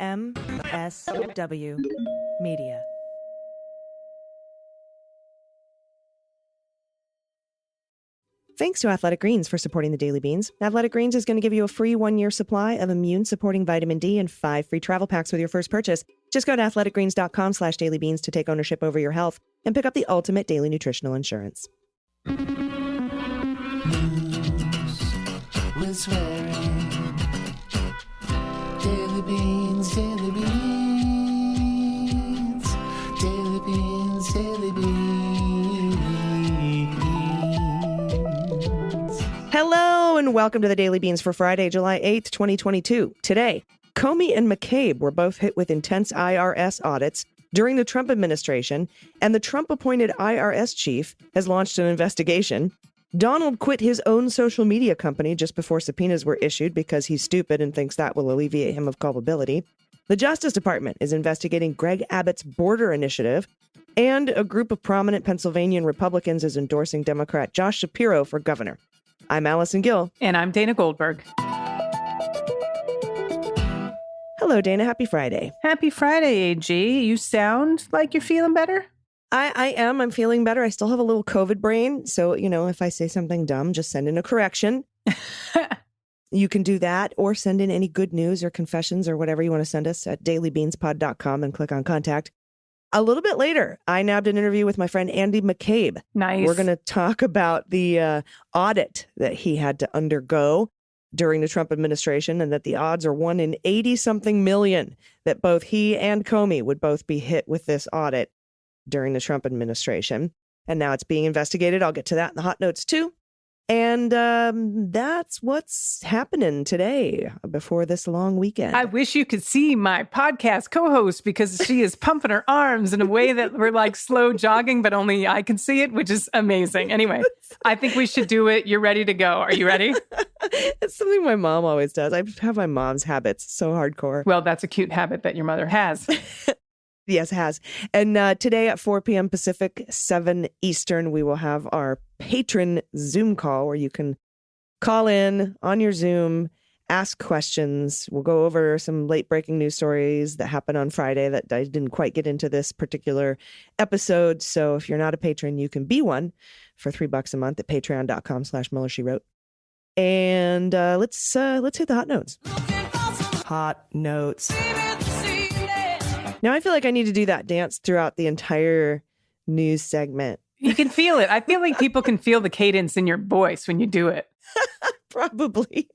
MSW Media. Thanks to Athletic Greens for supporting the Daily Beans. Athletic Greens is going to give you a free 1-year supply of immune-supporting vitamin D and 5 free travel packs with your first purchase. Just go to athleticgreens.com/dailybeans to take ownership over your health and pick up the ultimate daily nutritional insurance. News with swearing. Daily Beans, Daily Beans. Daily Beans, Daily Beans. Hello and welcome to the Daily Beans for Friday, July 8th, 2022. Today, Comey and McCabe were both hit with intense IRS audits during the Trump administration, and the Trump-appointed IRS chief has launched an investigation. Donald quit his own social media company just before subpoenas were issued because he's stupid and thinks that will alleviate him of culpability. The Justice Department is investigating Greg Abbott's border initiative, and a group of prominent Pennsylvanian Republicans is endorsing Democrat Josh Shapiro for governor. I'm Allison Gill. And I'm Dana Goldberg. Hello, Dana. Happy Friday. Happy Friday, AG. You sound like you're feeling better? I am. I'm feeling better. I still have a little COVID brain. So, if I say something dumb, just send in a correction. You can do that or send in any good news or confessions or whatever you want to send us at dailybeanspod.com and click on contact. A little bit later, I nabbed an interview with my friend Andy McCabe. Nice. We're going to talk about the audit that he had to undergo during the Trump administration, and that the odds are 1 in 80-something million that both he and Comey would both be hit with this audit during the Trump administration. And now it's being investigated. I'll get to that in the hot notes too. And that's what's happening today before this long weekend. I wish you could see my podcast co-host because she is pumping her arms in a way that we're like slow jogging, but only I can see it, which is amazing. Anyway, I think we should do it. You're ready to go. Are you ready? It's something my mom always does. I have my mom's habits. So hardcore. Well, that's a cute habit that your mother has. Yes, has. And today at 4 p.m. Pacific, 7 Eastern, we will have our patron Zoom call where you can call in on your Zoom, ask questions. We'll go over some late breaking news stories that happened on Friday that I didn't quite get into this particular episode. So if you're not a patron, you can be one for $3 a month at patreon.com/MillerSheWrote. And let's hit the hot notes. Hot notes. Now, I feel like I need to do that dance throughout the entire news segment. You can feel it. I feel like people can feel the cadence in your voice when you do it. Probably.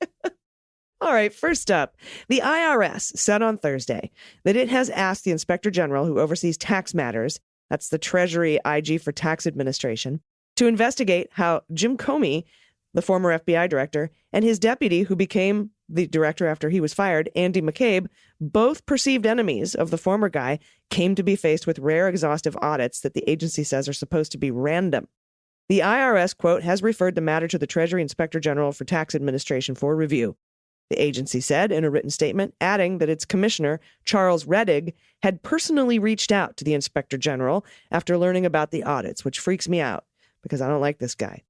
All right, first up, the IRS said on Thursday that it has asked the Inspector General who oversees tax matters, that's the Treasury IG for Tax Administration, to investigate how Jim Comey, the former FBI director, and his deputy, who became the director after he was fired, Andy McCabe, both perceived enemies of the former guy, came to be faced with rare exhaustive audits that the agency says are supposed to be random. The IRS, quote, has referred the matter to the Treasury Inspector General for Tax Administration for review. The agency said in a written statement, adding that its commissioner, Charles Rettig, had personally reached out to the Inspector General after learning about the audits, which freaks me out because I don't like this guy.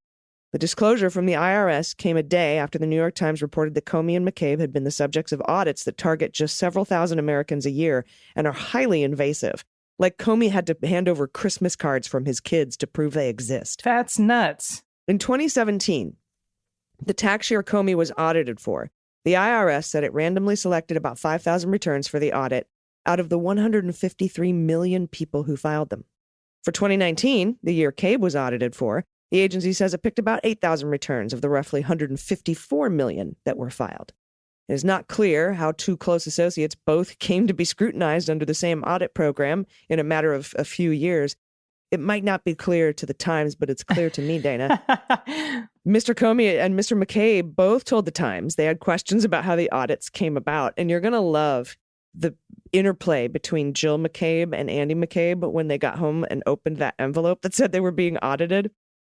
The disclosure from the IRS came a day after the New York Times reported that Comey and McCabe had been the subjects of audits that target just several thousand Americans a year and are highly invasive. Like Comey had to hand over Christmas cards from his kids to prove they exist. That's nuts. In 2017, the tax year Comey was audited for, the IRS said it randomly selected about 5,000 returns for the audit out of the 153 million people who filed them. For 2019, the year Cabe was audited for, the agency says it picked about 8,000 returns of the roughly 154 million that were filed. It is not clear how two close associates both came to be scrutinized under the same audit program in a matter of a few years. It might not be clear to the Times, but it's clear to me, Dana. Mr. Comey and Mr. McCabe both told the Times they had questions about how the audits came about, and you're going to love the interplay between Jill McCabe and Andy McCabe when they got home and opened that envelope that said they were being audited.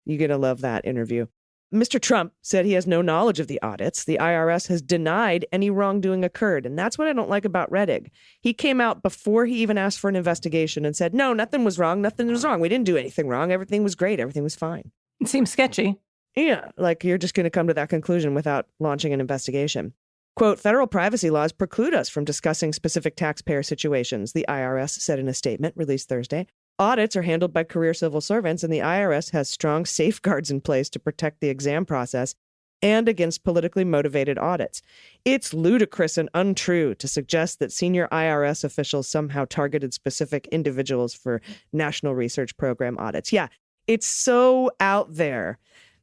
You're going to love that interview. Mr. Trump said he has no knowledge of the audits. The IRS has denied any wrongdoing occurred. And that's what I don't like about Rettig. He came out before he even asked for an investigation and said, no, nothing was wrong. Nothing was wrong. We didn't do anything wrong. Everything was great. Everything was fine. It seems sketchy. Yeah, like you're just going to come to that conclusion without launching an investigation. Quote, federal privacy laws preclude us from discussing specific taxpayer situations, the IRS said in a statement released Thursday. Audits are handled by career civil servants, and the IRS has strong safeguards in place to protect the exam process and against politically motivated audits. It's ludicrous and untrue to suggest that senior IRS officials somehow targeted specific individuals for National Research Program audits. Yeah, it's so out there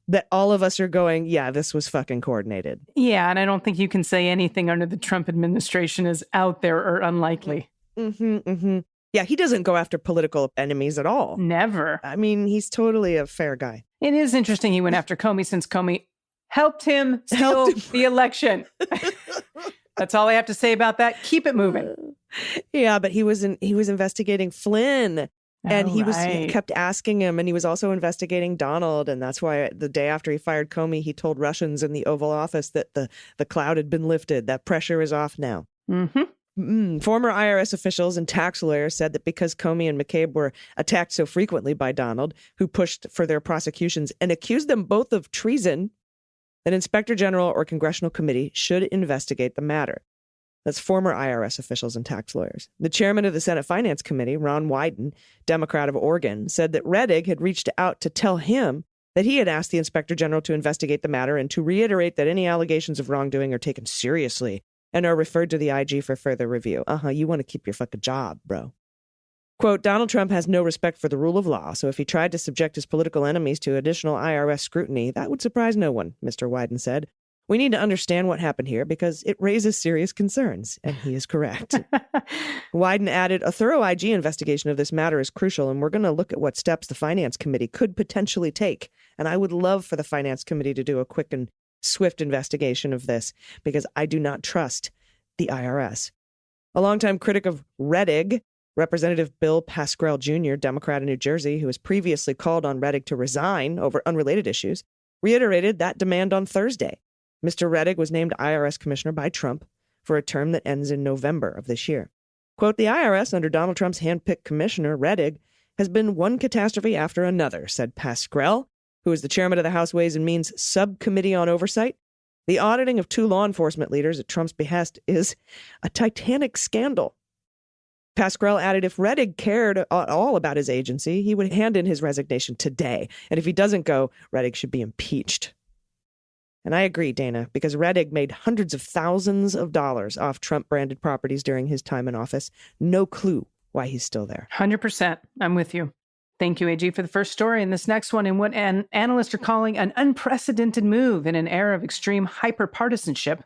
that all of us are going, yeah, this was fucking coordinated. Yeah, and I don't think you can say anything under the Trump administration is out there or unlikely. Yeah, he doesn't go after political enemies at all. Never. I mean, he's totally a fair guy. It is interesting he went after Comey since Comey helped him steal the election. That's all I have to say about that. Keep it moving. Yeah, but he was investigating Flynn. And he kept asking him, and he was also investigating Donald. And that's why the day after he fired Comey, he told Russians in the Oval Office that the cloud had been lifted. That pressure is off now. Former IRS officials and tax lawyers said that because Comey and McCabe were attacked so frequently by Donald, who pushed for their prosecutions and accused them both of treason, an inspector general or congressional committee should investigate the matter. That's former IRS officials and tax lawyers. The chairman of the Senate Finance Committee, Ron Wyden, Democrat of Oregon, said that Rettig had reached out to tell him that he had asked the inspector general to investigate the matter and to reiterate that any allegations of wrongdoing are taken seriously and are referred to the IG for further review. You want to keep your fucking job, bro. Quote, Donald Trump has no respect for the rule of law, so if he tried to subject his political enemies to additional IRS scrutiny, that would surprise no one, Mr. Wyden said. We need to understand what happened here because it raises serious concerns, and he is correct. Wyden added, a thorough IG investigation of this matter is crucial, and we're going to look at what steps the Finance Committee could potentially take. And I would love for the Finance Committee to do a quick and swift investigation of this because I do not trust the IRS. A longtime critic of Rettig, Representative Bill Pascrell Jr., Democrat in New Jersey, who has previously called on Rettig to resign over unrelated issues, reiterated that demand on Thursday. Mr. Rettig was named IRS commissioner by Trump for a term that ends in November of this year. Quote, the IRS under Donald Trump's handpicked commissioner, Rettig, has been one catastrophe after another, said Pascrell, who is the chairman of the House Ways and Means Subcommittee on Oversight. The auditing of two law enforcement leaders at Trump's behest is a titanic scandal. Pascrell added if Rettig cared at all about his agency, he would hand in his resignation today. And if he doesn't go, Rettig should be impeached. And I agree, Dana, because Rettig made hundreds of thousands of dollars off Trump-branded properties during his time in office. No clue why he's still there. 100%. I'm with you. Thank you, AG, for the first story. And this next one, in what analysts are calling an unprecedented move in an era of extreme hyper-partisanship,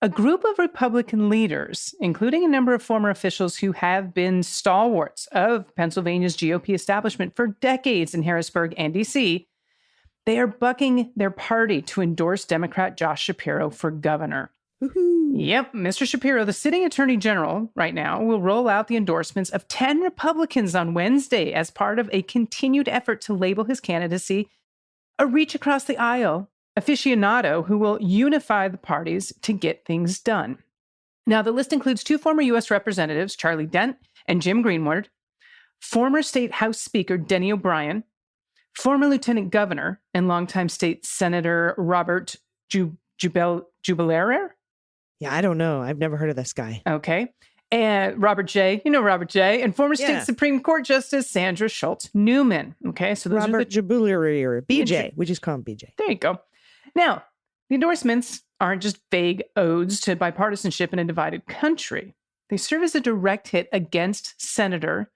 a group of Republican leaders, including a number of former officials who have been stalwarts of Pennsylvania's GOP establishment for decades in Harrisburg and D.C., they are bucking their party to endorse Democrat Josh Shapiro for governor. Woo-hoo. Yep, Mr. Shapiro, the sitting attorney general right now, will roll out the endorsements of 10 Republicans on Wednesday as part of a continued effort to label his candidacy a reach across the aisle aficionado who will unify the parties to get things done. Now, the list includes two former U.S. representatives, Charlie Dent and Jim Greenwald, former state House Speaker Denny O'Brien, former lieutenant governor and longtime state senator Robert Jubilarer. Yeah, I don't know. I've never heard of this guy. Okay. And Robert J. You know Robert J. And former state Supreme Court Justice Sandra Schultz Newman. Okay. So those Robert Jubilarer, BJ. We just call him BJ. There you go. Now, the endorsements aren't just vague odes to bipartisanship in a divided country. They serve as a direct hit against Senator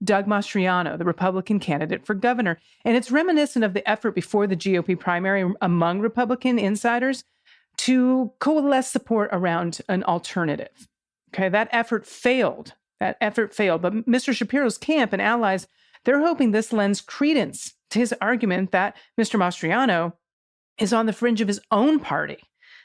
Doug Mastriano, the Republican candidate for governor. And it's reminiscent of the effort before the GOP primary among Republican insiders to coalesce support around an alternative. Okay, that effort failed. But Mr. Shapiro's camp and allies, they're hoping this lends credence to his argument that Mr. Mastriano is on the fringe of his own party.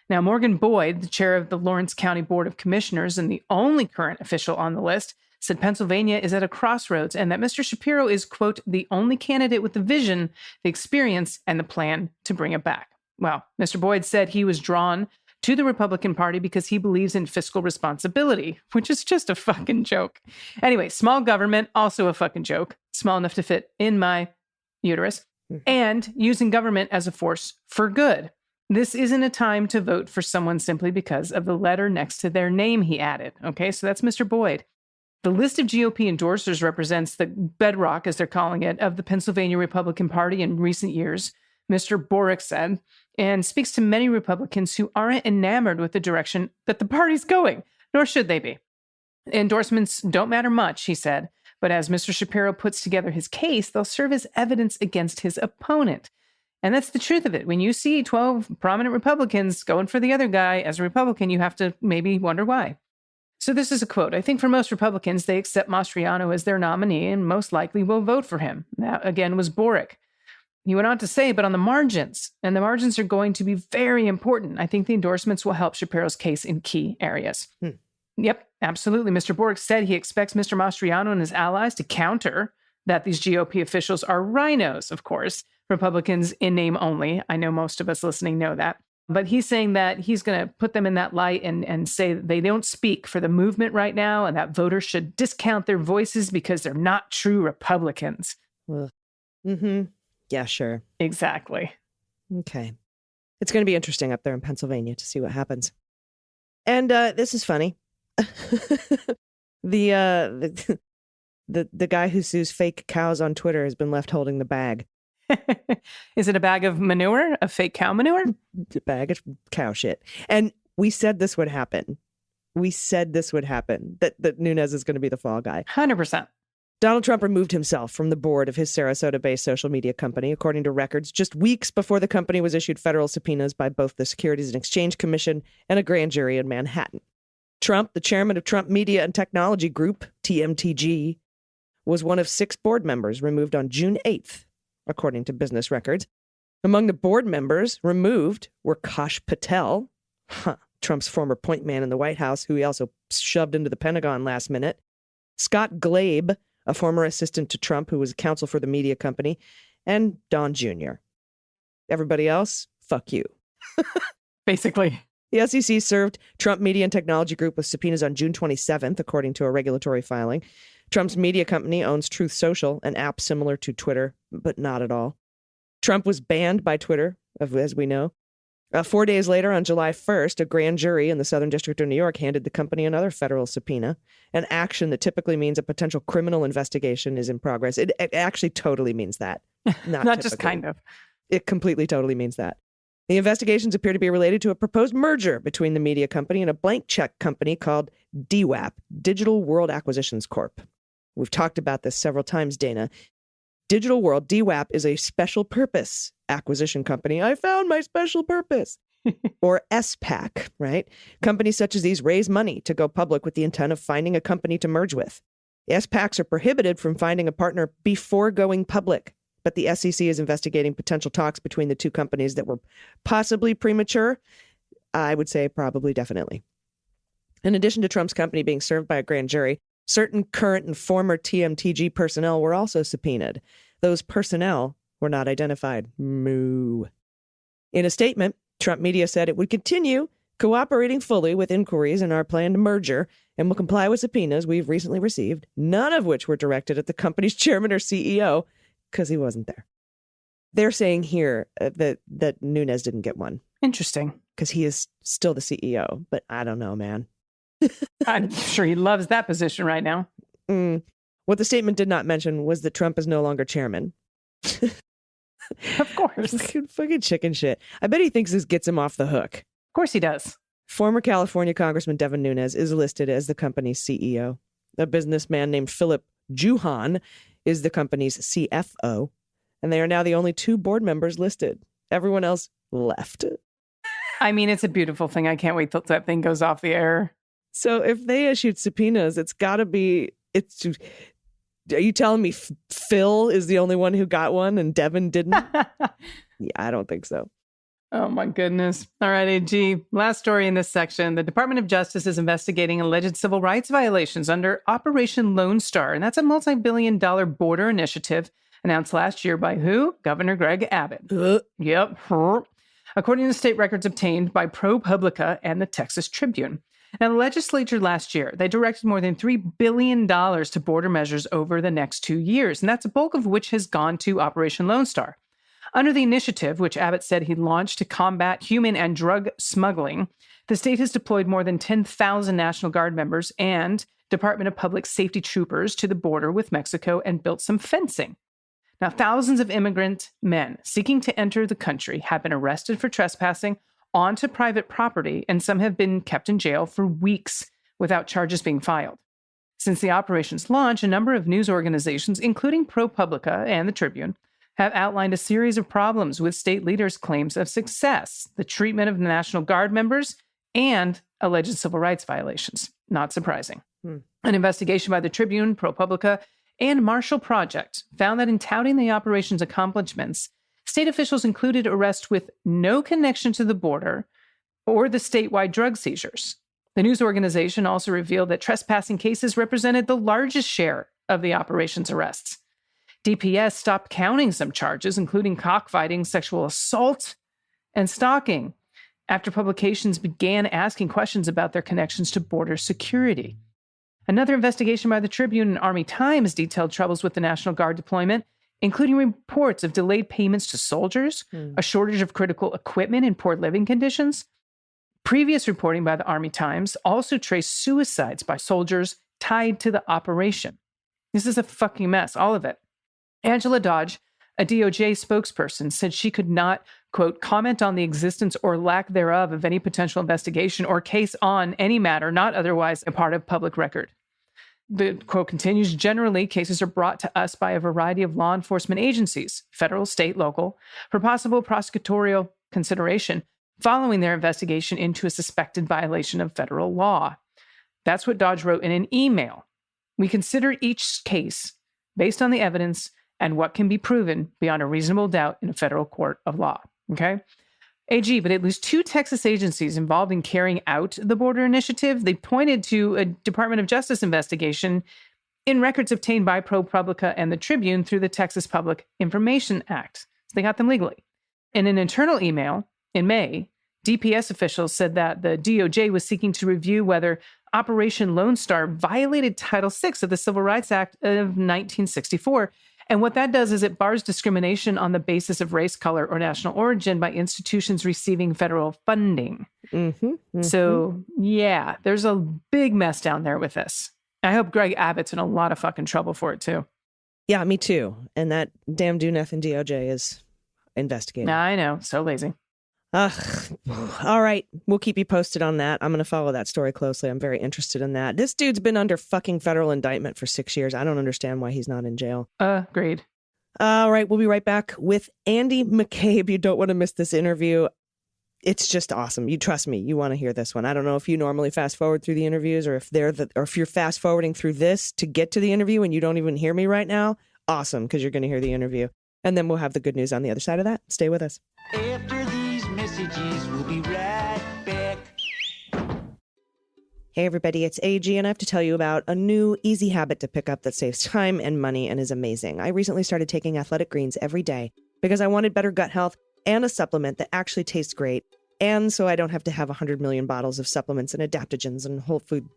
Now, Morgan Boyd, the chair of the Lawrence County Board of Commissioners and the only current official on the list, said Pennsylvania is at a crossroads and that Mr. Shapiro is, quote, the only candidate with the vision, the experience, and the plan to bring it back. Well, Mr. Boyd said he was drawn to the Republican Party because he believes in fiscal responsibility, which is just a fucking joke. Anyway, small government, also a fucking joke, small enough to fit in my uterus, and using government as a force for good. This isn't a time to vote for someone simply because of the letter next to their name, he added. Okay, so that's Mr. Boyd. The list of GOP endorsers represents the bedrock, as they're calling it, of the Pennsylvania Republican Party in recent years, Mr. Boric said, and speaks to many Republicans who aren't enamored with the direction that the party's going, nor should they be. Endorsements don't matter much, he said, but as Mr. Shapiro puts together his case, they'll serve as evidence against his opponent. And that's the truth of it. When you see 12 prominent Republicans going for the other guy as a Republican, you have to maybe wonder why. So this is a quote. I think for most Republicans, they accept Mastriano as their nominee and most likely will vote for him. That, again, was Boric. He went on to say, but on the margins, and the margins are going to be very important. I think the endorsements will help Shapiro's case in key areas. Yep, absolutely. Mr. Boric said he expects Mr. Mastriano and his allies to counter that these GOP officials are rhinos, of course, Republicans in name only. I know most of us listening know that. But he's saying that he's going to put them in that light and say that they don't speak for the movement right now and that voters should discount their voices because they're not true Republicans. Yeah, sure. Exactly. Okay. It's going to be interesting up there in Pennsylvania to see what happens. And this is funny. The guy who sues fake cows on Twitter has been left holding the bag. Is it a bag of manure, of fake cow manure? A bag of cow shit. And we said this would happen. That Nunes is going to be the fall guy. 100%. Donald Trump removed himself from the board of his Sarasota-based social media company, according to records, just weeks before the company was issued federal subpoenas by both the Securities and Exchange Commission and a grand jury in Manhattan. Trump, the chairman of Trump Media and Technology Group, TMTG, was one of 6 board members removed on June 8th, according to business records. Among the board members removed were Kash Patel, Trump's former point man in the White House, who he also shoved into the Pentagon last minute, Scott Glabe, a former assistant to Trump who was counsel for the media company, and Don Jr. Everybody else, fuck you. Basically. The SEC served Trump Media and Technology Group with subpoenas on June 27th, according to a regulatory filing. Trump's media company owns Truth Social, an app similar to Twitter, but not at all. Trump was banned by Twitter, as we know. 4 days later, on July 1st, a grand jury in the Southern District of New York handed the company another federal subpoena, an action that typically means a potential criminal investigation is in progress. It actually totally means that. Not just kind of. It completely, totally means that. The investigations appear to be related to a proposed merger between the media company and a blank check company called DWAP, Digital World Acquisitions Corp. We've talked about this several times, Dana. Digital World, DWAP, is a special purpose acquisition company. I found my special purpose. Or SPAC, right? Companies such as these raise money to go public with the intent of finding a company to merge with. SPACs are prohibited from finding a partner before going public, but the SEC is investigating potential talks between the two companies that were possibly premature. I would say probably definitely. In addition to Trump's company being served by a grand jury, certain current and former TMTG personnel were also subpoenaed. Those personnel were not identified. Moo. In a statement, Trump Media said it would continue cooperating fully with inquiries in our planned merger and will comply with subpoenas we've recently received, none of which were directed at the company's chairman or CEO, because he wasn't there. They're saying here that Nunes didn't get one. Interesting. Because he is still the CEO, but I don't know, man. I'm sure he loves that position right now. What the statement did not mention was that Trump is no longer chairman. Of course. Fucking chicken shit. I bet he thinks this gets him off the hook. Of course he does. Former California Congressman Devin Nunes is listed as the company's CEO. A businessman named Philip Juhan is the company's CFO. And they are now the only 2 board members listed. Everyone else left. I mean, it's a beautiful thing. I can't wait till that thing goes off the air. So if they issued subpoenas, it's got to be... Are you telling me Phil is the only one who got one and Devin didn't? Yeah, I don't think so. Oh, my goodness. All right, AG. Last story in this section. The Department of Justice is investigating alleged civil rights violations under Operation Lone Star. And that's a multi-billion-dollar border initiative announced last year by who? Governor Greg Abbott. Yep. According to state records obtained by ProPublica and the Texas Tribune. Now, the legislature last year, they directed more than $3 billion to border measures over the next 2 years, and that's a bulk of which has gone to Operation Lone Star. Under the initiative, which Abbott said he launched to combat human and drug smuggling, the state has deployed more than 10,000 National Guard members and Department of Public Safety troopers to the border with Mexico and built some fencing. Now, thousands of immigrant men seeking to enter the country have been arrested for trespassing onto private property, and some have been kept in jail for weeks without charges being filed. Since the operation's launch, a number of news organizations, including ProPublica and the Tribune, have outlined a series of problems with state leaders' claims of success, the treatment of National Guard members, and alleged civil rights violations. Not surprising. An investigation by the Tribune, ProPublica, and Marshall Project found that in touting the operation's accomplishments, state officials included arrests with no connection to the border or the statewide drug seizures. The news organization also revealed that trespassing cases represented the largest share of the operation's arrests. DPS stopped counting some charges, including cockfighting, sexual assault, and stalking, after publications began asking questions about their connections to border security. Another investigation by the Tribune and Army Times detailed troubles with the National Guard deployment, including reports of delayed payments to soldiers, a shortage of critical equipment, and poor living conditions. Previous reporting by the Army Times also traced suicides by soldiers tied to the operation. This is a fucking mess, all of it. Angela Dodge, a DOJ spokesperson, said she could not, quote, comment on the existence or lack thereof of any potential investigation or case on any matter not otherwise a part of public record. The quote continues, generally, cases are brought to us by a variety of law enforcement agencies, federal, state, local, for possible prosecutorial consideration following their investigation into a suspected violation of federal law. That's what Dodge wrote in an email. We consider each case based on the evidence and what can be proven beyond a reasonable doubt in a federal court of law. Okay? AG, but at least 2 Texas agencies involved in carrying out the border initiative, they pointed to a Department of Justice investigation in records obtained by ProPublica and the Tribune through the Texas Public Information Act. So they got them legally. In an internal email in May, DPS officials said that the DOJ was seeking to review whether Operation Lone Star violated Title VI of the Civil Rights Act of 1964. And what that does is it bars discrimination on the basis of race, color, or national origin by institutions receiving federal funding. So, yeah, there's a big mess down there with this. I hope Greg Abbott's in a lot of fucking trouble for it, too. Yeah, me too. And that damn do-nothing DOJ is investigating. I know. So lazy. Ugh. All right. We'll keep you posted on that. I'm going to follow that story closely. I'm very interested in that. This dude's been under fucking federal indictment for 6 years. I don't understand why he's not in jail. Agreed. All right. We'll be right back with Andy McCabe. You don't want to miss this interview. It's just awesome. You trust me. You want to hear this one. I don't know if you normally fast forward through the interviews or if you're fast forwarding through this to get to the interview and you don't even hear me right now. Awesome. Because you're going to hear the interview. And then we'll have the good news on the other side of that. Stay with us. After these messages, we'll be right back. Hey everybody, it's AG, and I have to tell you about a new easy habit to pick up that saves time and money and is amazing. I recently started taking Athletic Greens every day because I wanted better gut health and a supplement that actually tastes great, and so I don't have to have 100 million bottles of supplements and adaptogens and whole food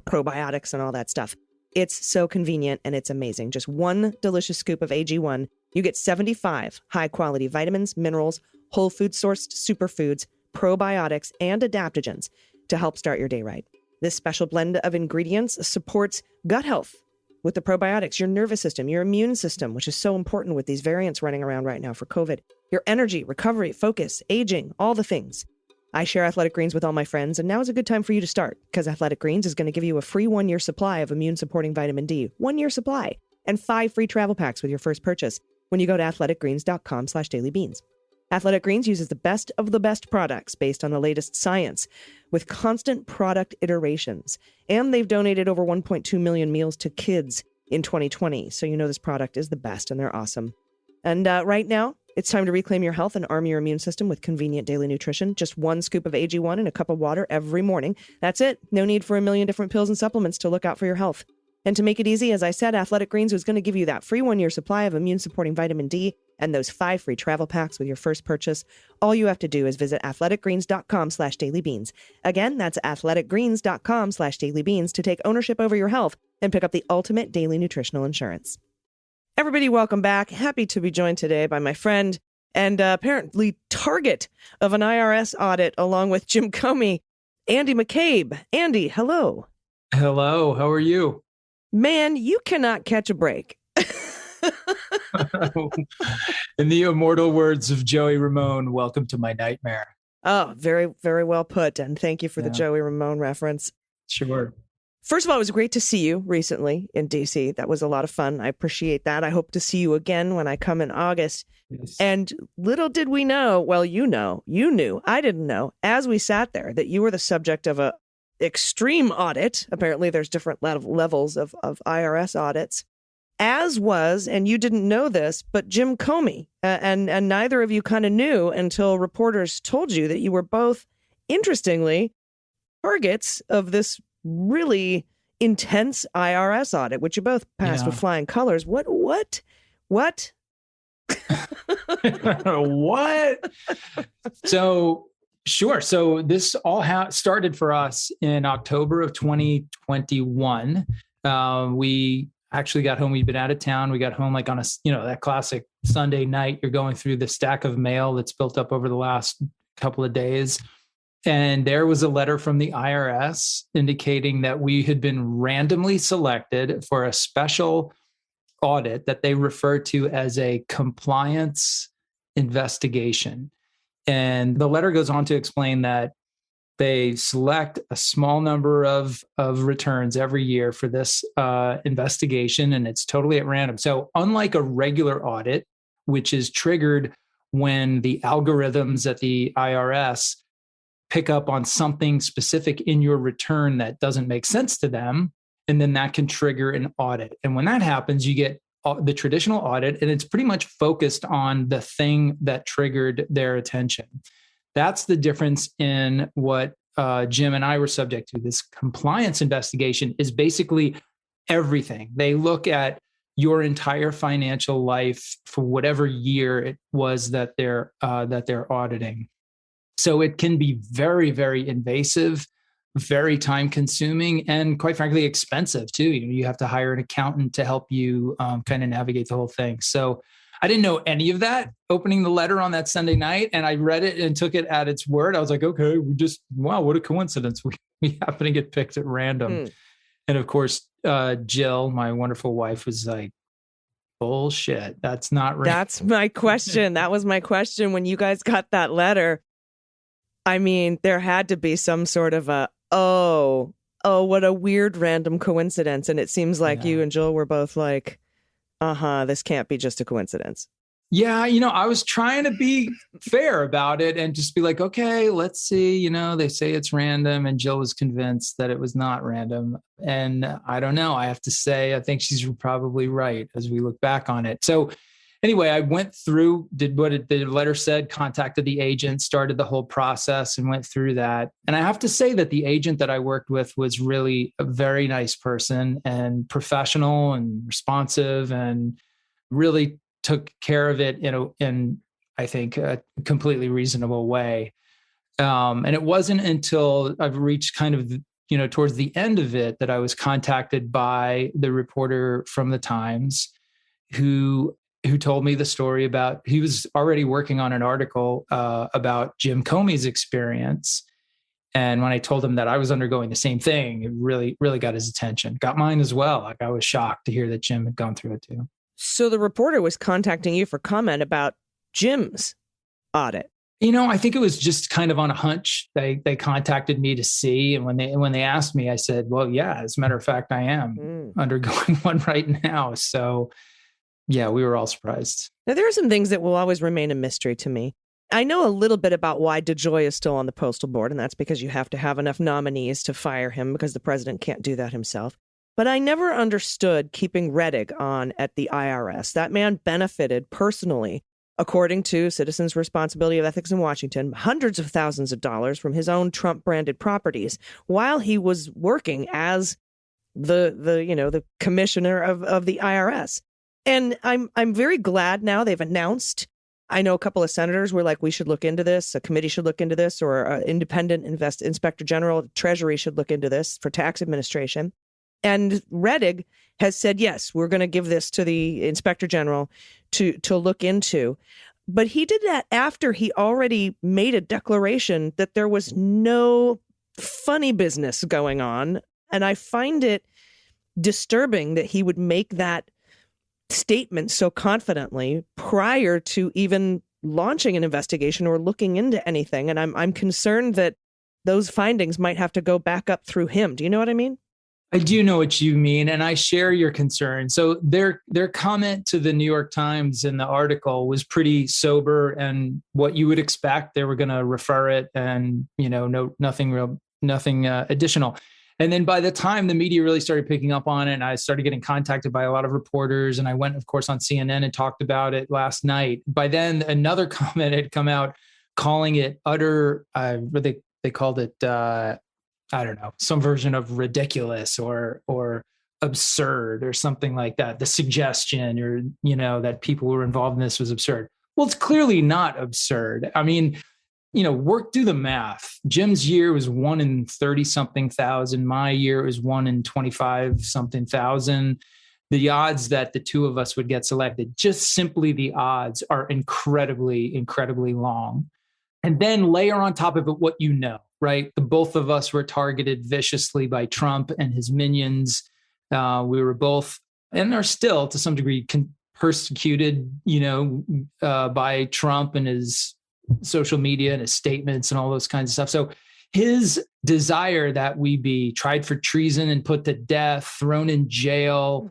probiotics and all that stuff. It's so convenient and it's amazing. Just one delicious scoop of AG1, you get 75 high-quality vitamins, minerals, whole food sourced superfoods, probiotics, and adaptogens to help start your day right. This special blend of ingredients supports gut health with the probiotics, your nervous system, your immune system, which is so important with these variants running around right now for COVID, your energy, recovery, focus, aging, all the things. I share Athletic Greens with all my friends, and now is a good time for you to start because Athletic Greens is going to give you a free 1-year supply of immune-supporting vitamin D, 1-year supply, and 5 free travel packs with your first purchase when you go to athleticgreens.com/dailybeans. Athletic Greens uses the best of the best products based on the latest science with constant product iterations. And they've donated over 1.2 million meals to kids in 2020. So you know this product is the best and they're awesome. And right now, it's time to reclaim your health and arm your immune system with convenient daily nutrition. Just 1 scoop of AG1 and a cup of water every morning. That's it. No need for a million different pills and supplements to look out for your health. And to make it easy, as I said, Athletic Greens was going to give you that free 1-year supply of immune-supporting vitamin D and those 5 free travel packs with your first purchase. All you have to do is visit athleticgreens.com/dailybeans. Again, that's athleticgreens.com/dailybeans to take ownership over your health and pick up the ultimate daily nutritional insurance. Everybody, welcome back. Happy to be joined today by my friend and apparently target of an IRS audit along with Jim Comey, Andy McCabe. Andy, hello. Hello, how are you? Man, you cannot catch a break. In the immortal words of Joey Ramone, welcome to my nightmare. Oh, very, very well put. And thank you for the Joey Ramone reference. Sure. First of all, it was great to see you recently in DC. That was a lot of fun. I appreciate that. I hope to see you again when I come in August. Yes. And little did we know, well, you knew, I didn't know, as we sat there, that you were the subject of a extreme audit. Apparently there's different levels of IRS audits, as was, and you didn't know this, but Jim Comey. And neither of you kind of knew until reporters told you that you were both, interestingly, targets of this really intense IRS audit, which you both passed with flying colors. What? What? So, sure. So this all started for us in October of 2021. We actually got home. We'd been out of town. We got home like on that classic Sunday night. You're going through the stack of mail that's built up over the last couple of days. And there was a letter from the IRS indicating that we had been randomly selected for a special audit that they refer to as a compliance investigation. And the letter goes on to explain that they select a small number of returns every year for this investigation, and it's totally at random. So unlike a regular audit, which is triggered when the algorithms at the IRS pick up on something specific in your return that doesn't make sense to them, and then that can trigger an audit. And when that happens, you get the traditional audit, and it's pretty much focused on the thing that triggered their attention. That's the difference in what Jim and I were subject to. This compliance investigation is basically everything. They look at your entire financial life for whatever year it was that they're auditing. So it can be very, very invasive, very time consuming, and quite frankly, expensive too. You have to hire an accountant to help you kind of navigate the whole thing. So I didn't know any of that opening the letter on that Sunday night, and I read it and took it at its word. I was like, okay, wow, what a coincidence. We happen to get picked at random. And of course, Jill, my wonderful wife, was like, bullshit. That's not right. That's my question. That was my question when you guys got that letter. I mean, there had to be some sort of what a weird random coincidence. And it seems like you and Jill were both like, this can't be just a coincidence. Yeah, I was trying to be fair about it and just be like, okay, let's see. They say it's random, and Jill was convinced that it was not random. And I don't know. I have to say, I think she's probably right as we look back on it. So anyway, I went through, did what the letter said, contacted the agent, started the whole process and went through that. And I have to say that the agent that I worked with was really a very nice person and professional and responsive, and really took care of it in I think, a completely reasonable way. And it wasn't until I've reached kind of, towards the end of it that I was contacted by the reporter from the Times who told me the story about, he was already working on an article about Jim Comey's experience. And when I told him that I was undergoing the same thing, it really, really got his attention. Got mine as well. Like, I was shocked to hear that Jim had gone through it too. So the reporter was contacting you for comment about Jim's audit. I think it was just kind of on a hunch. They contacted me to see. And when they asked me, I said, well, yeah, as a matter of fact, I am undergoing one right now. So yeah, we were all surprised. Now, there are some things that will always remain a mystery to me. I know a little bit about why DeJoy is still on the postal board, and that's because you have to have enough nominees to fire him because the president can't do that himself. But I never understood keeping Rettig on at the IRS. That man benefited personally, according to Citizens Responsibility of Ethics in Washington, hundreds of thousands of dollars from his own Trump-branded properties while he was working as the commissioner of the IRS. And I'm very glad now they've announced. I know a couple of senators were like, we should look into this. A committee should look into this, or an independent inspector general, Treasury should look into this for tax administration. And Rettig has said, yes, we're going to give this to the inspector general to look into. But he did that after he already made a declaration that there was no funny business going on. And I find it disturbing that he would make that statement so confidently prior to even launching an investigation or looking into anything. And I'm concerned that those findings might have to go back up through him. Do you know what I mean? I do know what you mean, and I share your concern. So their comment to the New York Times in the article was pretty sober and what you would expect. They were going to refer it, and nothing additional. And then by the time the media really started picking up on it, and I started getting contacted by a lot of reporters, and I went, of course, on CNN and talked about it last night. By then, another comment had come out calling it utter. They called it. I don't know, some version of ridiculous or absurd or something like that. The suggestion or, that people who were involved in this was absurd. Well, it's clearly not absurd. I mean, do the math. Jim's year was 1 in 30 something thousand. My year was 1 in 25 something thousand. The odds that the two of us would get selected, just simply the odds are incredibly, incredibly long. And then layer on top of it what you know. Right. The both of us were targeted viciously by Trump and his minions. We were both, and are still to some degree, persecuted, by Trump and his social media and his statements and all those kinds of stuff. So his desire that we be tried for treason and put to death, thrown in jail,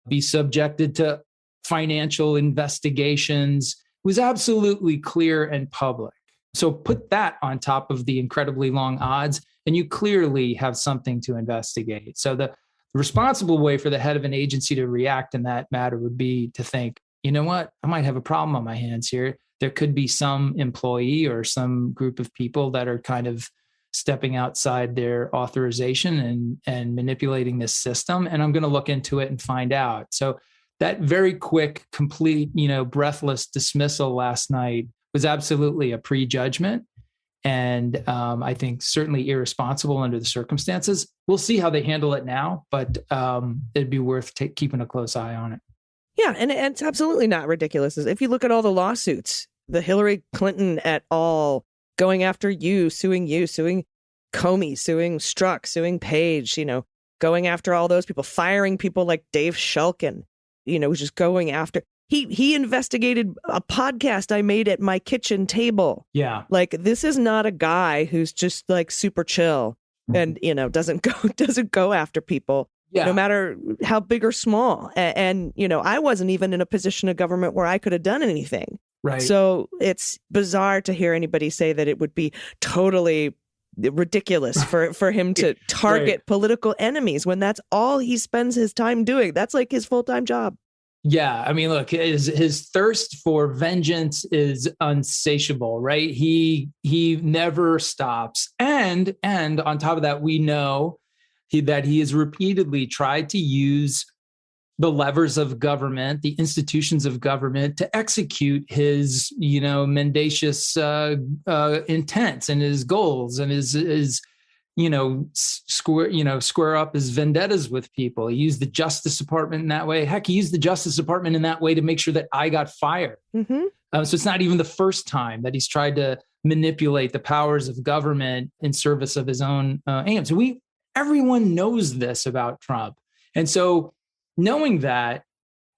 be subjected to financial investigations was absolutely clear and public. So put that on top of the incredibly long odds, and you clearly have something to investigate. So the responsible way for the head of an agency to react in that matter would be to think, you know what, I might have a problem on my hands here. There could be some employee or some group of people that are kind of stepping outside their authorization and manipulating this system. And I'm going to look into it and find out. So that very quick, complete, breathless dismissal last night was absolutely a prejudgment, and I think certainly irresponsible under the circumstances. We'll see how they handle it now, but it'd be worth keeping a close eye on it. Yeah, and it's absolutely not ridiculous. If you look at all the lawsuits, the Hillary Clinton et al. Going after you, suing Comey, suing Strzok, suing Page, going after all those people, firing people like Dave Shulkin, just going after. He investigated a podcast I made at my kitchen table. Yeah. Like, this is not a guy who's just like super chill and, doesn't go after people, no matter how big or small. And, I wasn't even in a position of government where I could have done anything. Right. So it's bizarre to hear anybody say that it would be totally ridiculous for him to target political enemies when that's all he spends his time doing. That's like his full-time job. Yeah. I mean, look, his thirst for vengeance is insatiable, right? He never stops. And on top of that, we know that he has repeatedly tried to use the levers of government, the institutions of government, to execute his, mendacious intents and his goals and his square up his vendettas with people. He used the Justice Department in that way. Heck, he used the Justice Department in that way to make sure that I got fired. Mm-hmm. So it's not even the first time that he's tried to manipulate the powers of government in service of his own aims. Everyone knows this about Trump. And so knowing that,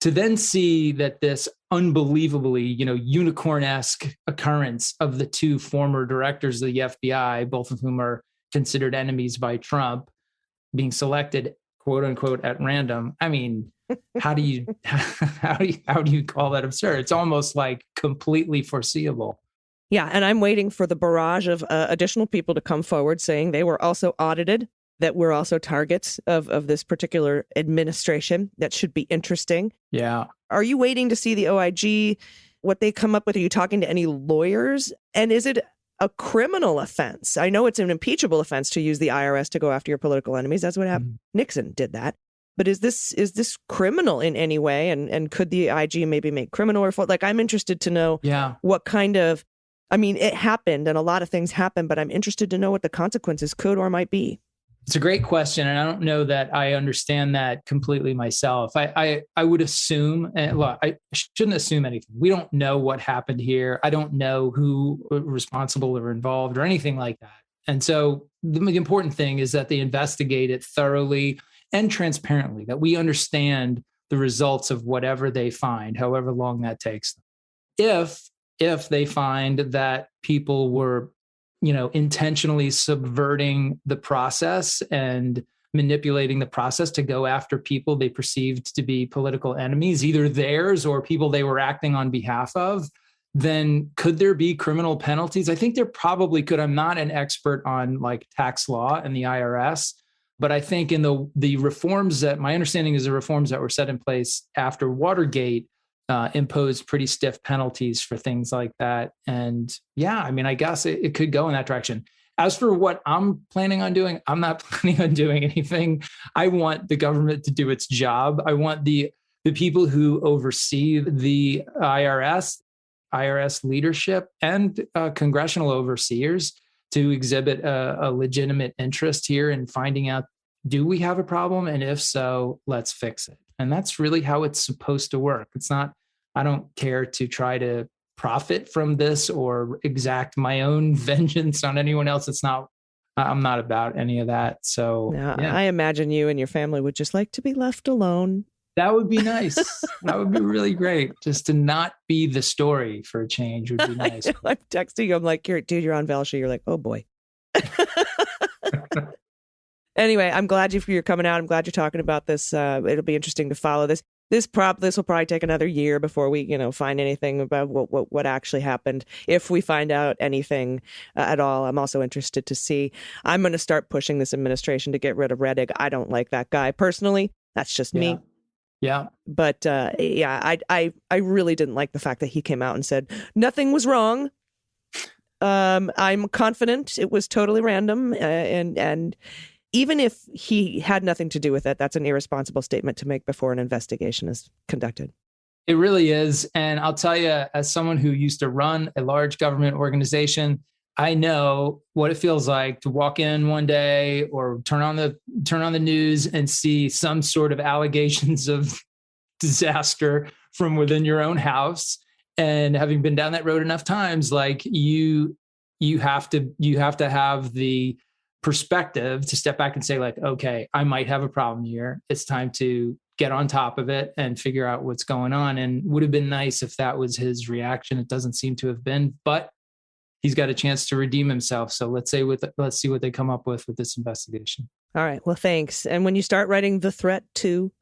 to then see that this unbelievably, unicorn-esque occurrence of the two former directors of the FBI, both of whom are considered enemies by Trump, being selected, quote unquote, at random. I mean, how do you call that absurd? It's almost like completely foreseeable. Yeah, and I'm waiting for the barrage of additional people to come forward saying they were also audited, that we're also targets of this particular administration. That should be interesting. Yeah. Are you waiting to see the OIG, what they come up with? Are you talking to any lawyers? And is it a criminal offense? I know it's an impeachable offense to use the IRS to go after your political enemies. That's what happened. Mm-hmm. Nixon did that. But is this criminal in any way? And could the IG maybe make criminal or like, I'm interested to know what kind of, I mean, it happened and a lot of things happened, but I'm interested to know what the consequences could or might be. It's a great question. And I don't know that I understand that completely myself. I would assume, and well, I shouldn't assume anything. We don't know what happened here. I don't know who was responsible or involved or anything like that. And so the important thing is that they investigate it thoroughly and transparently, that we understand the results of whatever they find, however long that takes them. If they find that people were intentionally subverting the process and manipulating the process to go after people they perceived to be political enemies, either theirs or people they were acting on behalf of, then could there be criminal penalties? I think there probably could. I'm not an expert on like tax law and the IRS, but I think in the reforms that my understanding is the reforms that were set in place after Watergate imposed pretty stiff penalties for things like that. And yeah, I mean, I guess it could go in that direction. As for what I'm planning on doing, I'm not planning on doing anything. I want the government to do its job. I want the people who oversee the IRS leadership and congressional overseers to exhibit a legitimate interest here in finding out, do we have a problem? And if so, let's fix it. And that's really how it's supposed to work. It's not, I don't care to try to profit from this or exact my own vengeance on anyone else. I'm not about any of that. So now, yeah. I imagine you and your family would just like to be left alone. That would be nice. That would be really great. Just to not be the story for a change would be nice. I'm texting you. I'm like, dude, you're on Valsha. You're like, oh boy. Anyway, I'm glad you're coming out. I'm glad you're talking about this. It'll be interesting to follow this. This will probably take another year before we, find anything about what actually happened. If we find out anything at all, I'm also interested to see. I'm going to start pushing this administration to get rid of Rettig. I don't like that guy personally. That's just me. Yeah. But I really didn't like the fact that he came out and said nothing was wrong. I'm confident it was totally random, and even if he had nothing to do with it, that's an irresponsible statement to make before an investigation is conducted. It really is. And I'll tell you, as someone who used to run a large government organization, I know what it feels like to walk in one day or turn on the news and see some sort of allegations of disaster from within your own house. And having been down that road enough times, like you have to have the perspective to step back and say, like, okay, I might have a problem here. It's time to get on top of it and figure out what's going on. And would have been nice if that was his reaction. It doesn't seem to have been, but he's got a chance to redeem himself. So let's see what they come up with this investigation. All right. Well, thanks. And when you start writing The Threat 2,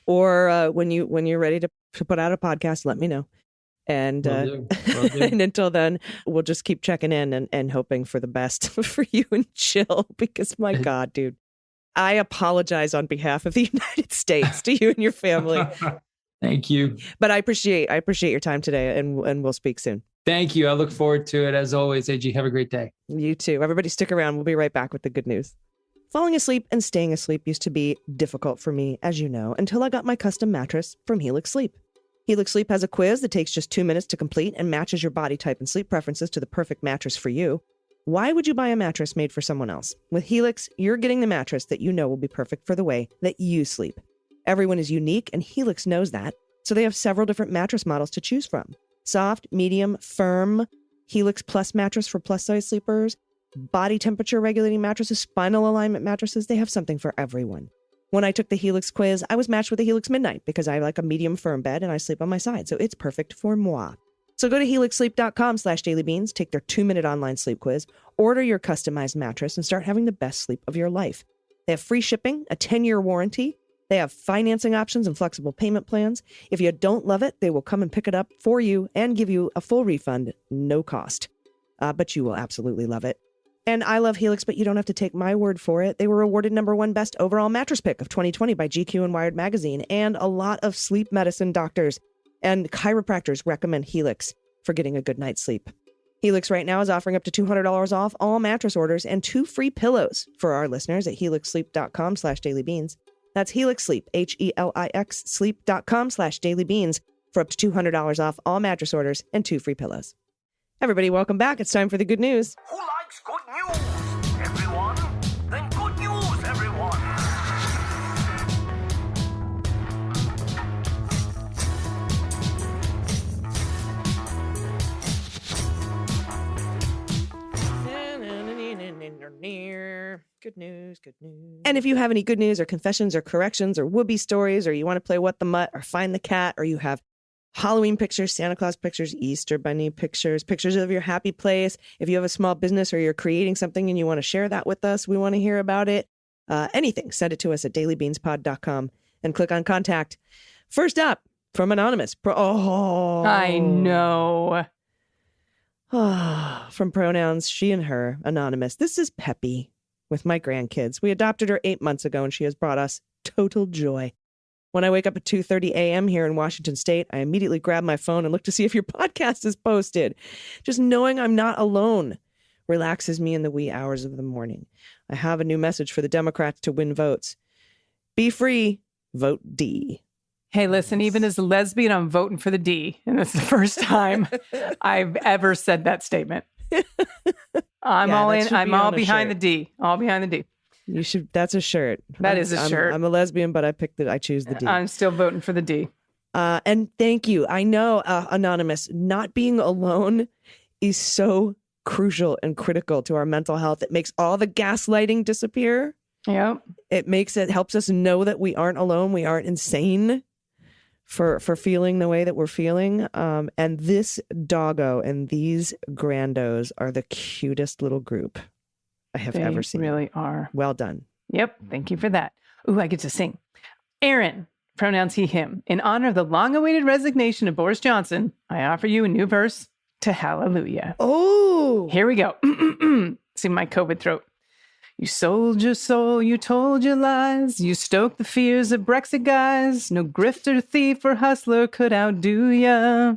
or when you're ready to put out a podcast, let me know. And Will do. And until then, we'll just keep checking in and hoping for the best for you and Jill, because my God, dude, I apologize on behalf of the United States to you and your family. Thank you. But I appreciate your time today, and we'll speak soon. Thank you. I look forward to it. As always, AG, have a great day. You too. Everybody stick around. We'll be right back with the good news. Falling asleep and staying asleep used to be difficult for me, as you know, until I got my custom mattress from Helix Sleep. Helix Sleep has a quiz that takes just 2 minutes to complete and matches your body type and sleep preferences to the perfect mattress for you. Why would you buy a mattress made for someone else? With Helix, you're getting the mattress that you know will be perfect for the way that you sleep. Everyone is unique, and Helix knows that, so they have several different mattress models to choose from. Soft, medium, firm, Helix Plus mattress for plus-size sleepers, body temperature regulating mattresses, spinal alignment mattresses. They have something for everyone. When I took the Helix quiz, I was matched with a Helix Midnight because I like a medium firm bed and I sleep on my side, so it's perfect for moi. So go to helixsleep.com/dailybeans, take their 2-minute online sleep quiz, order your customized mattress, and start having the best sleep of your life. They have free shipping, a 10-year warranty. They have financing options and flexible payment plans. If you don't love it, they will come and pick it up for you and give you a full refund, no cost. But you will absolutely love it. And I love Helix, but you don't have to take my word for it. They were awarded #1 best overall mattress pick of 2020 by GQ and Wired Magazine, and a lot of sleep medicine doctors and chiropractors recommend Helix for getting a good night's sleep. Helix right now is offering up to $200 off all mattress orders and 2 free pillows for our listeners at helixsleep.com/dailybeans. That's Helix Sleep, HELIX sleep.com/dailybeans for up to $200 off all mattress orders and 2 free pillows. Everybody, welcome back. It's time for the good news. Who likes good news? Everyone? Then good news, everyone. Good news, good news. And if you have any good news or confessions or corrections or whoopee stories, or you want to play What the Mutt or Find the Cat, or you have Halloween pictures, Santa Claus pictures, Easter Bunny pictures, pictures of your happy place, if you have a small business or you're creating something and you want to share that with us, we want to hear about it. Anything, send it to us at dailybeanspod.com and click on contact. First up, from Anonymous. I know. From pronouns she and her, Anonymous. This is Peppy with my grandkids. We adopted her 8 months ago, and she has brought us total joy. When I wake up at 2:30 a.m. here in Washington State, I immediately grab my phone and look to see if your podcast is posted. Just knowing I'm not alone relaxes me in the wee hours of the morning. I have a new message for the Democrats to win votes. Be free, vote D. Hey, listen, even as a lesbian, I'm voting for the D. And it's the first time I've ever said that statement. I'm all in. I'm all behind the D. All behind the D. You should. That's a shirt. That is a shirt. I'm a lesbian, but I choose the D. I'm still voting for the D. And thank you. I know, Anonymous, not being alone is so crucial and critical to our mental health. It makes all the gaslighting disappear. Yep. It helps us know that we aren't alone. We aren't insane for feeling the way that we're feeling. And this doggo and these grandos are the cutest little group I have ever seen. They really are. Well done. Yep. Thank you for that. Ooh, I get to sing. Aaron, pronouns he, him. In honor of the long-awaited resignation of Boris Johnson, I offer you a new verse to Hallelujah. Oh! Here we go. See my COVID throat. You sold your soul, you told your lies, you stoked the fears of Brexit guys. No grifter, thief, or hustler could outdo ya.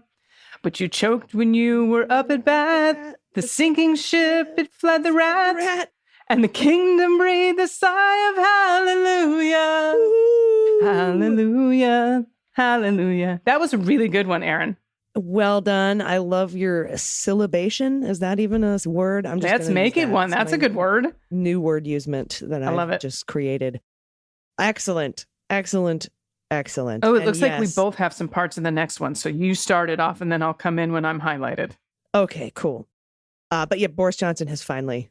But you choked when you were up at bat. The sinking ship, it fled the rat. And the kingdom breathed a sigh of hallelujah. Ooh. Hallelujah. Hallelujah. That was a really good one, Aaron. Well done. I love your syllabation. Is that even a word? Let's make it one. That's a good word. New word usement that I love it. Just created. Excellent. Excellent. Excellent. Oh, it looks like we both have some parts in the next one. So you start it off and then I'll come in when I'm highlighted. Okay, cool. But yeah, Boris Johnson has finally...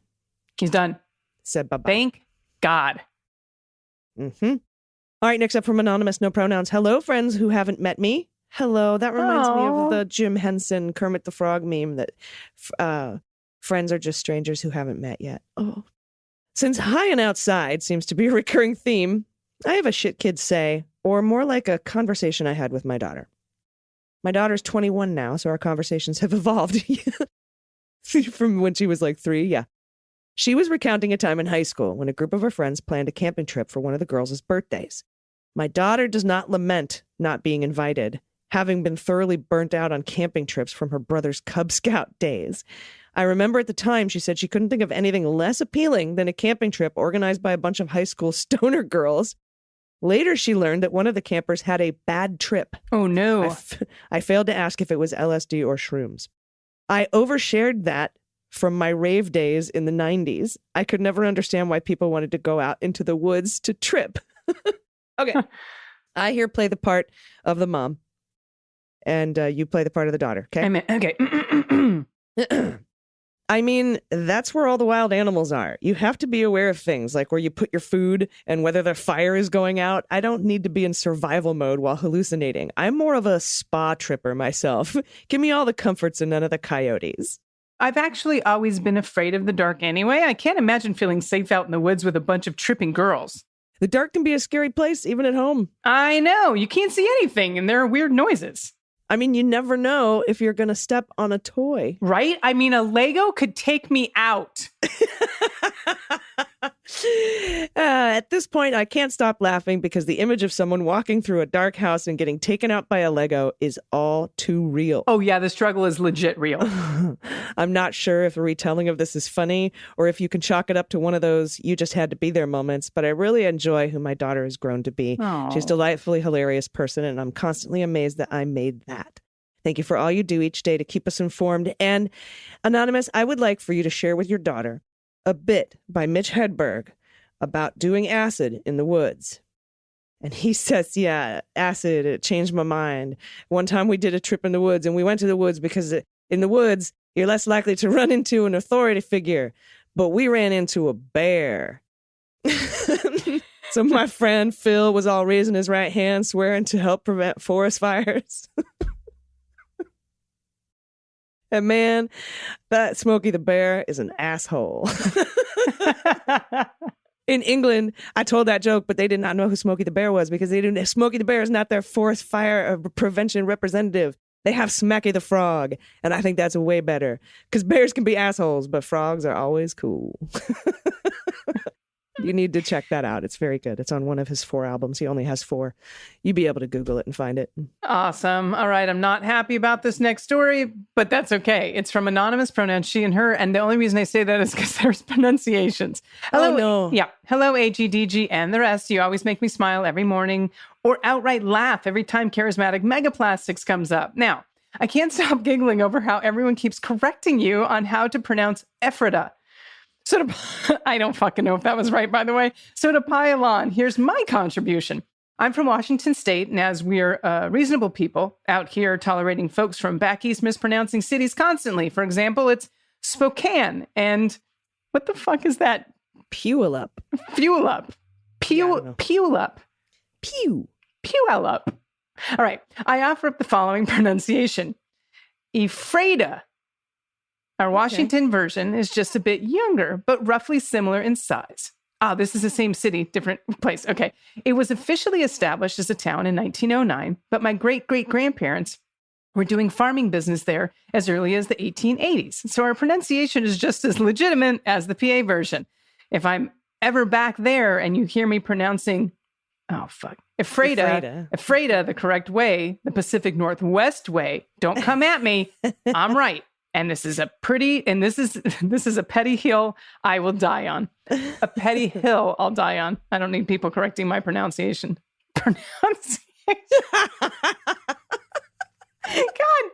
He's done. Said bye-bye. Thank God. Mm-hmm. All right, next up from Anonymous, no pronouns. Hello, friends who haven't met me. Hello. That reminds me of the Jim Henson Kermit the Frog meme that friends are just strangers who haven't met yet. Oh. Since high and outside seems to be a recurring theme, I have a shit kid say, or more like a conversation I had with my daughter. My daughter's 21 now, so our conversations have evolved from when she was like 3. Yeah. She was recounting a time in high school when a group of her friends planned a camping trip for one of the girls' birthdays. My daughter does not lament not being invited, having been thoroughly burnt out on camping trips from her brother's Cub Scout days. I remember at the time she said she couldn't think of anything less appealing than a camping trip organized by a bunch of high school stoner girls. Later, she learned that one of the campers had a bad trip. Oh, no. I failed to ask if it was LSD or shrooms. I overshared that from my rave days in the 90s. I could never understand why people wanted to go out into the woods to trip. Okay. I here play the part of the mom, and you play the part of the daughter. Okay. Okay. I mean, that's where all the wild animals are. You have to be aware of things like where you put your food and whether the fire is going out. I don't need to be in survival mode while hallucinating. I'm more of a spa tripper myself. Give me all the comforts and none of the coyotes. I've actually always been afraid of the dark anyway. I can't imagine feeling safe out in the woods with a bunch of tripping girls. The dark can be a scary place, even at home. I know. You can't see anything, and there are weird noises. I mean, you never know if you're going to step on a toy. Right? I mean, a Lego could take me out. At this point, I can't stop laughing because the image of someone walking through a dark house and getting taken out by a Lego is all too real. Oh, yeah, the struggle is legit real. I'm not sure if a retelling of this is funny or if you can chalk it up to one of those you just had to be there moments, but I really enjoy who my daughter has grown to be. Aww. She's a delightfully hilarious person, and I'm constantly amazed that I made that. Thank you for all you do each day to keep us informed. And Anonymous, I would like for you to share with your daughter a bit by Mitch Hedberg about doing acid in the woods. And he says, yeah, acid, it changed my mind. One time we did a trip in the woods, and we went to the woods because in the woods, you're less likely to run into an authority figure. But we ran into a bear. So my friend Phil was all raising his right hand, swearing to help prevent forest fires. And man, that Smokey the Bear is an asshole. In England, I told that joke, but they did not know who Smokey the Bear was because they didn't. Smokey the Bear is not their forest fire prevention representative. They have Smacky the Frog, and I think that's way better because bears can be assholes, but frogs are always cool. You need to check that out. It's very good. It's on one of his 4 albums. He only has 4. You'd be able to Google it and find it. Awesome. All right. I'm not happy about this next story, but that's okay. It's from anonymous, pronouns she and her. And the only reason I say that is because there's pronunciations. Hello. Oh, no. Yeah. Hello, AGDG and the rest. You always make me smile every morning or outright laugh every time charismatic megaplastics comes up. Now, I can't stop giggling over how everyone keeps correcting you on how to pronounce Ephrata. So I don't fucking know if that was right, by the way. So to pile on, here's my contribution. I'm from Washington State, and as we're reasonable people out here tolerating folks from back east mispronouncing cities constantly. For example, it's Spokane, and what the fuck is that? Puyallup. Fuel up. Pule up. Puel up. All right. I offer up the following pronunciation. Ephrata. Our Washington version is just a bit younger, but roughly similar in size. This is the same city, different place. Okay. It was officially established as a town in 1909, but my great-great-grandparents were doing farming business there as early as the 1880s. So our pronunciation is just as legitimate as the PA version. If I'm ever back there and you hear me pronouncing, Ephrata the correct way, the Pacific Northwest way, don't come at me. I'm right. And this is a petty hill I will die on. A petty hill I'll die on. I don't need people correcting my pronunciation. God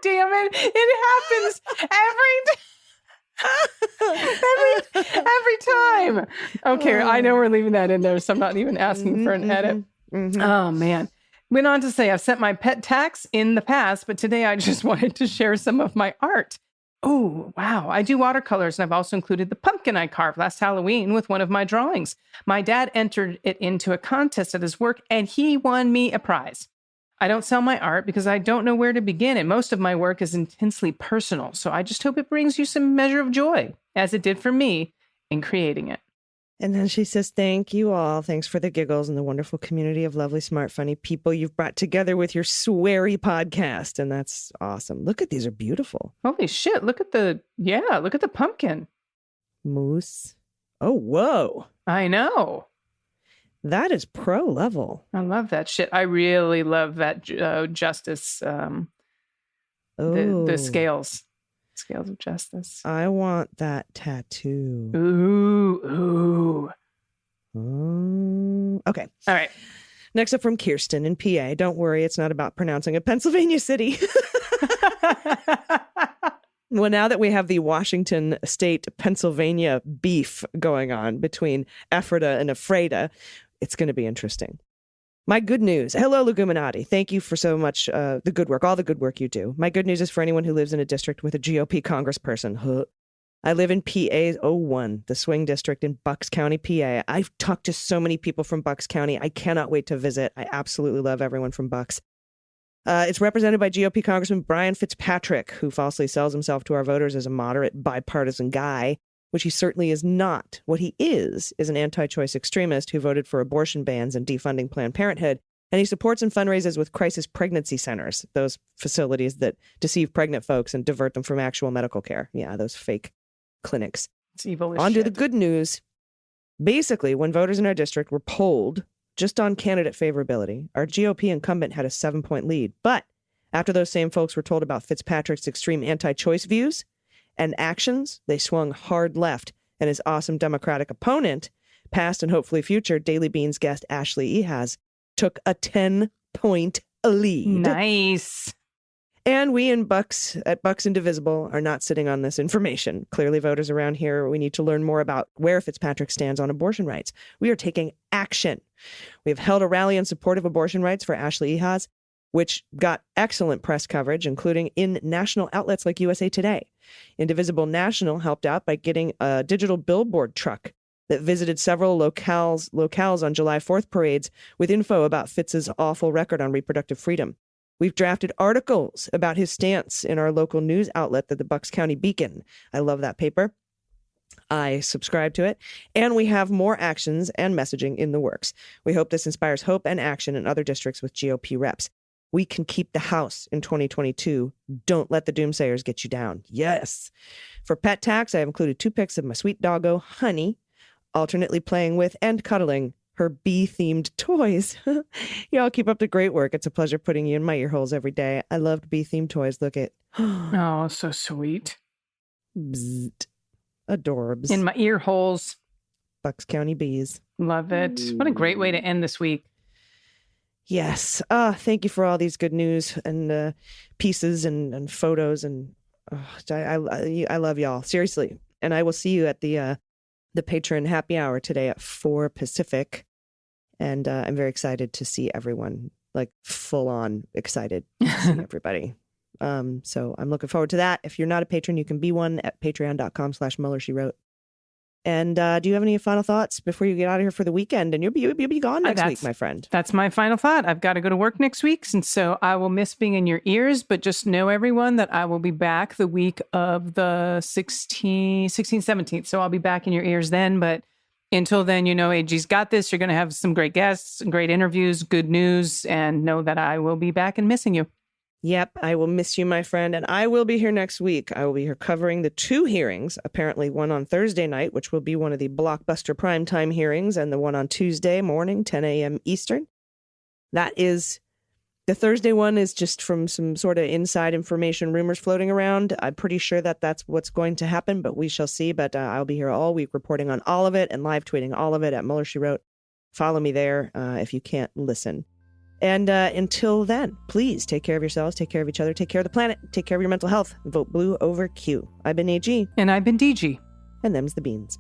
damn it. It happens every time. Okay, I know we're leaving that in there, so I'm not even asking for an edit. Mm-hmm. Oh, man. Went on to say, I've sent my pet tax in the past, but today I just wanted to share some of my art. Oh, wow. I do watercolors, and I've also included the pumpkin I carved last Halloween with one of my drawings. My dad entered it into a contest at his work, and he won me a prize. I don't sell my art because I don't know where to begin, and most of my work is intensely personal, so I just hope it brings you some measure of joy, as it did for me in creating it. And then she says, thank you all. Thanks for the giggles and the wonderful community of lovely, smart, funny people you've brought together with your sweary podcast. And that's awesome. Look at these are beautiful. Holy shit. Look at the pumpkin. Moose. Oh, whoa. I know. That is pro level. I love that shit. I really love that justice. The scales. Scales of justice. I want that tattoo. Ooh. Okay. All right. Next up from Kirsten in PA. Don't worry, it's not about pronouncing a Pennsylvania city. Well, now that we have the Washington State, Pennsylvania beef going on between Ephrata and Ephrata, it's going to be interesting. My good news. Hello, Leguminati. Thank you for so much the good work, all the good work you do. My good news is for anyone who lives in a district with a GOP congressperson. I live in PA 01, the swing district in Bucks County, PA. I've talked to so many people from Bucks County. I cannot wait to visit. I absolutely love everyone from Bucks. It's represented by GOP Congressman Brian Fitzpatrick, who falsely sells himself to our voters as a moderate, bipartisan guy, which he certainly is not. What he is an anti-choice extremist who voted for abortion bans and defunding Planned Parenthood, and he supports and fundraises with crisis pregnancy centers, those facilities that deceive pregnant folks and divert them from actual medical care. Yeah, those fake clinics. It's evil as On to shit. the good news. Basically, when voters in our district were polled just on candidate favorability, our GOP incumbent had a 7-point lead. But after those same folks were told about Fitzpatrick's extreme anti-choice views and actions, they swung hard left, and his awesome Democratic opponent, past and hopefully future Daily Beans guest Ashley Ehaz, took a 10-point lead. Nice. And we in Bucks, at Bucks Indivisible, are not sitting on this information. Clearly, voters around here, we need to learn more about where Fitzpatrick stands on abortion rights. We are taking action. We have held a rally in support of abortion rights for Ashley Ehaz, which got excellent press coverage, including in national outlets like USA Today. Indivisible National helped out by getting a digital billboard truck that visited several locales on July 4th parades with info about Fitz's awful record on reproductive freedom. We've drafted articles about his stance in our local news outlet, the Bucks County Beacon. I love that paper. I subscribe to it. And we have more actions and messaging in the works. We hope this inspires hope and action in other districts with GOP reps. We can keep the House in 2022. Don't let the doomsayers get you down. Yes. For pet tax, I have included 2 pics of my sweet doggo, Honey, alternately playing with and cuddling her bee-themed toys. Y'all keep up the great work. It's a pleasure putting you in my ear holes every day. I loved bee-themed toys. Look at. Oh, so sweet. Bzzzt. Adorbs. In my ear holes. Bucks County bees. Love it. What a great way to end this week. Yes. Thank you for all these good news and pieces and photos. And I love y'all. Seriously. And I will see you at the patron happy hour today at 4 Pacific. And I'm very excited to see everyone, like full on excited to see everybody. So I'm looking forward to that. If you're not a patron, you can be one at patreon.com/MullerSheWrote. And do you have any final thoughts before you get out of here for the weekend? And you'll be gone next week, my friend. That's my final thought. I've got to go to work next week. And so I will miss being in your ears, but just know, everyone, that I will be back the week of the 16th, 17th. So I'll be back in your ears then. But until then, you know, AG's got this. You're going to have some great guests, great interviews, good news, and know that I will be back and missing you. Yep, I will miss you, my friend, and I will be here next week. I will be here covering the 2 hearings, apparently one on Thursday night, which will be one of the blockbuster primetime hearings, and the one on Tuesday morning, 10 a.m. Eastern. The Thursday one is just from some sort of inside information rumors floating around. I'm pretty sure that that's what's going to happen, but we shall see. But I'll be here all week reporting on all of it and live tweeting all of it at Muller, She Wrote. Follow me there if you can't listen. And until then, please take care of yourselves, take care of each other, take care of the planet, take care of your mental health. Vote blue over Q. I've been AG. And I've been DG. And them's the beans.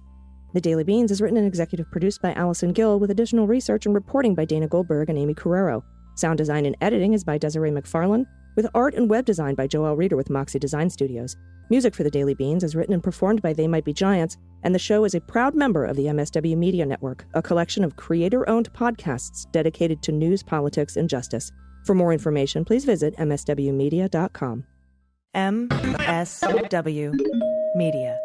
The Daily Beans is written and executive produced by Allison Gill with additional research and reporting by Dana Goldberg and Aimee Carrero. Sound design and editing is by Desiree McFarlane, with art and web design by Joelle Reeder with Moxie Design Studios. Music for The Daily Beans is written and performed by They Might Be Giants, and the show is a proud member of the MSW Media Network, a collection of creator-owned podcasts dedicated to news, politics, and justice. For more information, please visit mswmedia.com. MSW Media.